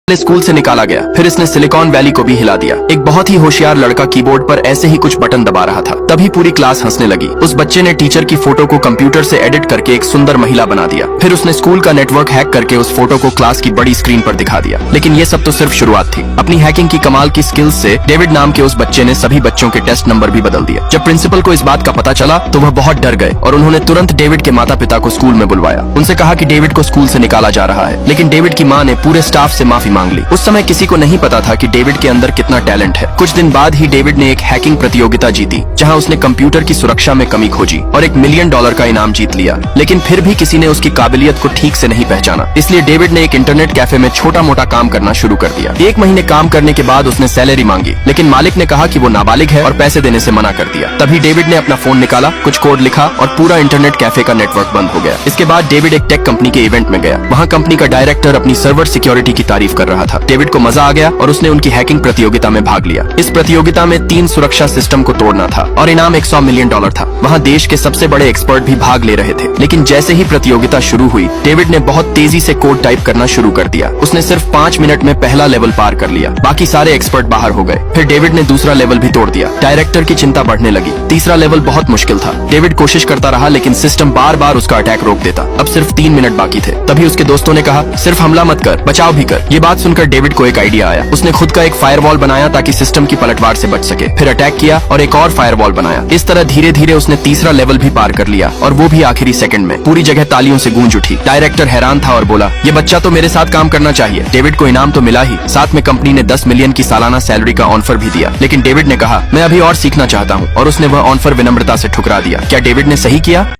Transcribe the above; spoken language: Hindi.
स्कूल से निकाला गया। फिर इसने सिलिकॉन वैली को भी हिला दिया। एक बहुत ही होशियार लड़का कीबोर्ड पर ऐसे ही कुछ बटन दबा रहा था, तभी पूरी क्लास हंसने लगी। उस बच्चे ने टीचर की फोटो को कंप्यूटर से एडिट करके एक सुंदर महिला बना दिया। फिर उसने स्कूल का नेटवर्क हैक करके उस फोटो को क्लास की बड़ी स्क्रीन पर दिखा दिया। लेकिन ये सब तो सिर्फ शुरुआत थी। अपनी हैकिंग की कमाल की स्किल्स से डेविड नाम के उस बच्चे ने सभी बच्चों के टेस्ट नंबर भी बदल दिए। जब प्रिंसिपल को इस बात का पता चला तो वह बहुत डर गए और उन्होंने तुरंत डेविड के माता पिता को स्कूल में बुलवाया। उनसे कहा कि डेविड को स्कूल से निकाला जा रहा है। लेकिन डेविड की माँ ने पूरे स्टाफ से माफी मांग ली। उस समय किसी को नहीं पता था कि डेविड के अंदर कितना टैलेंट है। कुछ दिन बाद ही डेविड ने एक हैकिंग प्रतियोगिता जीती, जहां उसने कंप्यूटर की सुरक्षा में कमी खोजी और $1 मिलियन का इनाम जीत लिया। लेकिन फिर भी किसी ने उसकी काबिलियत को ठीक से नहीं पहचाना, इसलिए डेविड ने एक इंटरनेट कैफे में छोटा मोटा काम करना शुरू कर दिया। 1 महीने काम करने के बाद उसने सैलरी मांगी, लेकिन मालिक ने कहा कि वो नाबालिग है और पैसे देने से मना कर दिया। तभी डेविड ने अपना फोन निकाला, कुछ कोड लिखा और पूरा इंटरनेट कैफे का नेटवर्क बंद हो गया। इसके बाद डेविड एक टेक कंपनी के इवेंट में गया। वहाँ कंपनी का डायरेक्टर अपनी सर्वर सिक्योरिटी की तारीफ कर रहा था। डेविड को मजा आ गया और उसने उनकी हैकिंग प्रतियोगिता में भाग लिया। इस प्रतियोगिता में 3 सुरक्षा सिस्टम को तोड़ना था और इनाम $100 मिलियन था। वहाँ देश के सबसे बड़े एक्सपर्ट भी भाग ले रहे थे। लेकिन जैसे ही प्रतियोगिता शुरू हुई, डेविड ने बहुत तेजी से कोड टाइप करना शुरू कर दिया। उसने सिर्फ 5 मिनट में पहला लेवल पार कर लिया। बाकी सारे एक्सपर्ट बाहर हो गए। फिर डेविड ने दूसरा लेवल भी तोड़ दिया। डायरेक्टर की चिंता बढ़ने लगी। तीसरा लेवल बहुत मुश्किल था। डेविड कोशिश करता रहा, लेकिन सिस्टम बार बार उसका अटैक रोक देता। अब सिर्फ 3 मिनट बाकी थे। तभी उसके दोस्तों ने कहा, सिर्फ हमला मत कर, बचाव भी कर। ये बात सुनकर डेविड को एक आइडिया आया। उसने खुद का एक फायरवॉल बनाया ताकि सिस्टम की पलटवार से बच सके। फिर अटैक किया और एक और फायरवॉल बनाया। इस तरह धीरे धीरे उसने तीसरा लेवल भी पार कर लिया, और वो भी आखिरी सेकंड में। पूरी जगह तालियों से गूंज उठी। डायरेक्टर हैरान था और बोला, ये बच्चा तो मेरे साथ काम करना चाहिए। डेविड को इनाम तो मिला ही, साथ में कंपनी ने 10 मिलियन की सालाना सैलरी का ऑफर भी दिया। लेकिन डेविड ने कहा, मैं अभी और सीखना चाहता हूँ, और उसने वह ऑफर विनम्रता से ठुकरा दिया। क्या डेविड ने सही किया?